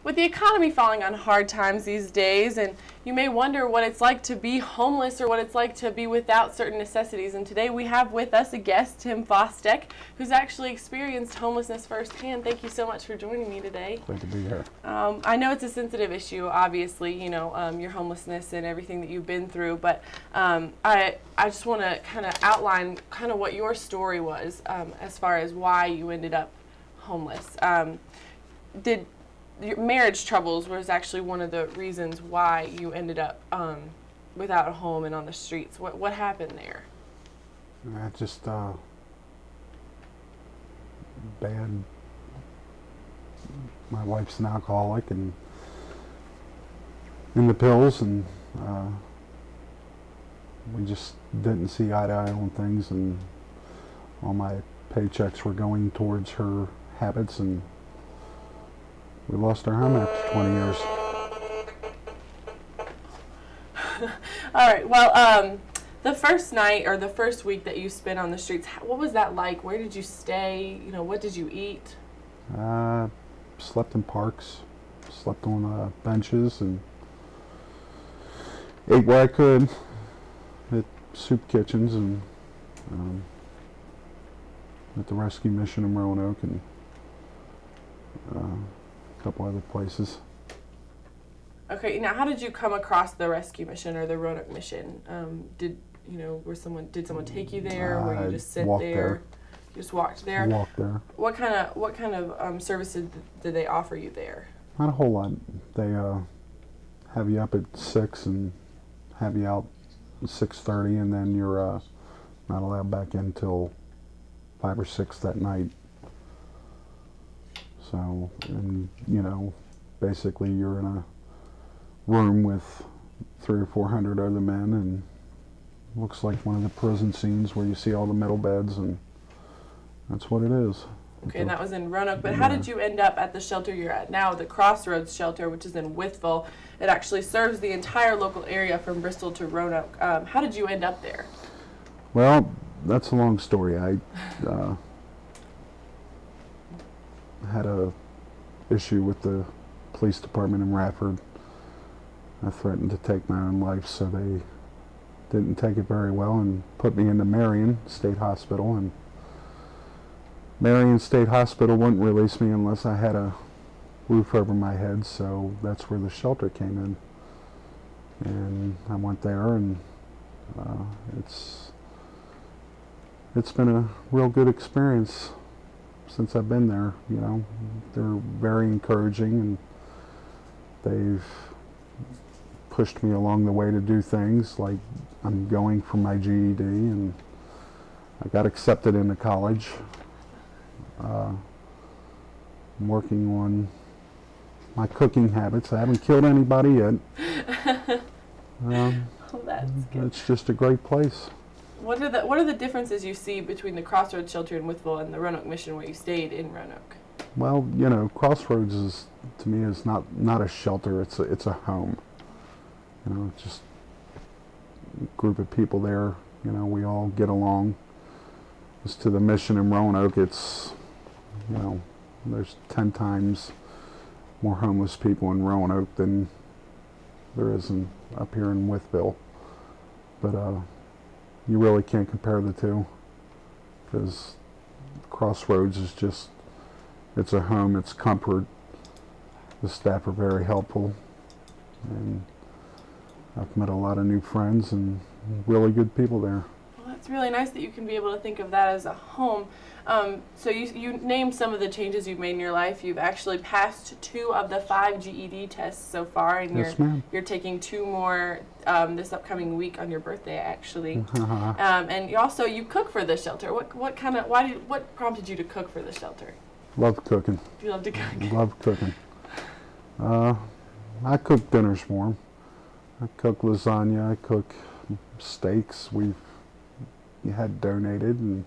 With the economy falling on hard times these days, and you may wonder what it's like to be homeless or what it's like to be without certain necessities. And today we have with us a guest, Tim Fostek, who's actually experienced homelessness firsthand. Thank you so much for joining me today. Glad to be here. I know it's a sensitive issue, obviously, you know, your homelessness and everything that you've been through, but I just want to kind of outline kind of what your story was as far as why you ended up homeless. Your marriage troubles was actually one of the reasons why you ended up without a home and on the streets. What happened there? Just bad. My wife's an alcoholic and in the pills, and we just didn't see eye to eye on things, and all my paychecks were going towards her habits, and we lost our home after 20 years. All right. Well, the first night or the first week that you spent on the streets, what was that like? Where did you stay? You know, what did you eat? Slept in parks, slept on benches, and ate where I could at soup kitchens and at the rescue mission in Roanoke and a couple other places. Okay, now how did you come across the rescue mission or the Roanoke mission? Did someone take you there? Were you just sit there? You just walked there? Walked there. What kind of services did they offer you there? Not a whole lot. They have you up at 6 and have you out at 6:30, and then you're not allowed back in until 5 or 6 that night. So, and you know, basically you're in a room with 300 or 400 other men, and looks like one of the prison scenes where you see all the metal beds, and that's what it is. Okay, and that was in Roanoke, but how did you end up at the shelter you're at now, the Crossroads shelter, which is in Wytheville? It actually serves the entire local area from Bristol to Roanoke. How did you end up there? Well, that's a long story. I had a issue with the police department in Radford. I threatened to take my own life, so they didn't take it very well and put me into Marion State Hospital, and Marion State Hospital wouldn't release me unless I had a roof over my head, so that's where the shelter came in. And I went there, and it's been a real good experience since I've been there. You know, they're very encouraging, and they've pushed me along the way to do things like I'm going for my GED, and I got accepted into college. I'm working on my cooking habits. I haven't killed anybody yet. Oh, that's good. It's just a great place. What are the differences you see between the Crossroads shelter in Wytheville and the Roanoke mission where you stayed in Roanoke? Well, you know, Crossroads is, to me, is not a shelter. It's a home. You know, it's just a group of people there. You know, we all get along. As to the mission in Roanoke, it's, you know, there's 10 times more homeless people in Roanoke than there is up here in Wytheville. But you really can't compare the two, because Crossroads is just, it's a home, it's comfort. The staff are very helpful, and I've met a lot of new friends and really good people there. Well, that's really nice that you can be able to think of that as a home. So you named some of the changes you've made in your life. You've actually passed 2 of the 5 GED tests so far, and yes, you're taking 2 more this upcoming week on your birthday, actually. And you cook for the shelter. What prompted you to cook for the shelter? Love cooking. You love to cook. Love cooking. I cook dinners for them. I cook lasagna. I cook steaks. You had donated, and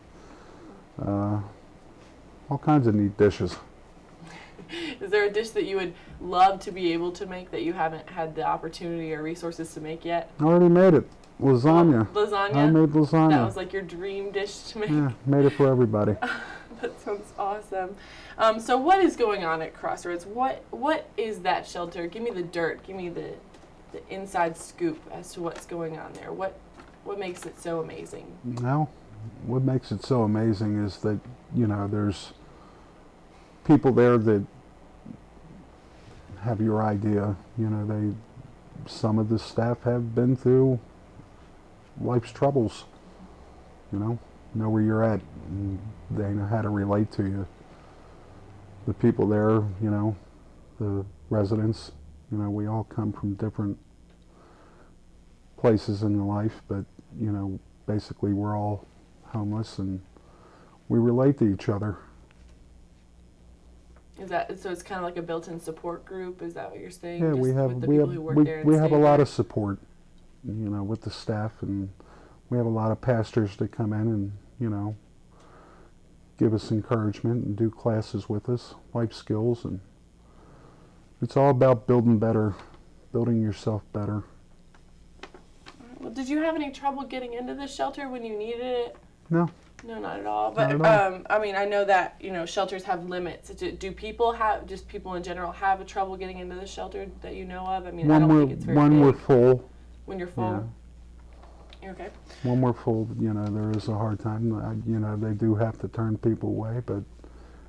all kinds of neat dishes. Is there a dish that you would love to be able to make that you haven't had the opportunity or resources to make yet? I already made it. Lasagna. Lasagna? I made lasagna. That was like your dream dish to make? Yeah, made it for everybody. That sounds awesome. So what is going on at Crossroads? What is that shelter? Give me the dirt. Give me the inside scoop as to what's going on there. What makes it so amazing? Well, what makes it so amazing is that, you know, there's people there that have your idea. You know, some of the staff have been through life's troubles. You know where you're at, and they know how to relate to you. The people there, you know, the residents, you know, we all come from different places in life, but, you know, basically we're all homeless and we relate to each other. Is that so? It's kind of like a built-in support group. Is that what you're saying? Yeah, Just we have with the people who work there and we have stay a lot there? of support, you know, with the staff, and we have a lot of pastors that come in and, you know, give us encouragement and do classes with us, life skills, and it's all about building yourself better. Well, did you have any trouble getting into the shelter when you needed it? No. No, not at all. But Not at all. I mean, I know that, you know, shelters have limits. Do people just people in general have trouble getting into the shelter that you know of? I mean, I don't think it's very big. We're full. When you're full? Yeah. You're okay. When we're full, you know, there is a hard time. You know, they do have to turn people away, but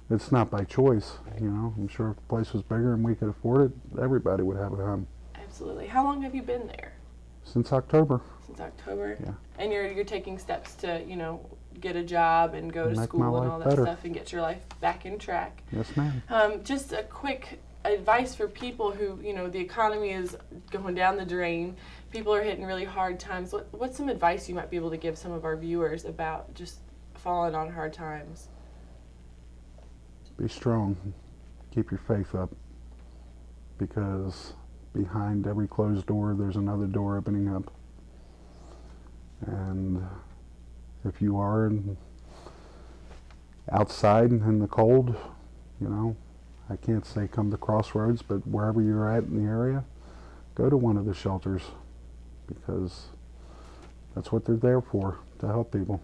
it's not by choice. You know, I'm sure if the place was bigger and we could afford it, everybody would have a home. Absolutely. How long have you been there? Since October. Since October? Yeah. And you're taking steps to, you know, get a job and go to Make school my and life all that better. stuff and get your life back in track. Yes, ma'am. Just a quick advice for people who, you know, the economy is going down the drain. People are hitting really hard times. What's some advice you might be able to give some of our viewers about just falling on hard times? Be strong. Keep your faith up, because behind every closed door there's another door opening up. And if you are outside in the cold, you know, I can't say come to Crossroads, but wherever you're at in the area, go to one of the shelters, because that's what they're there for, to help people.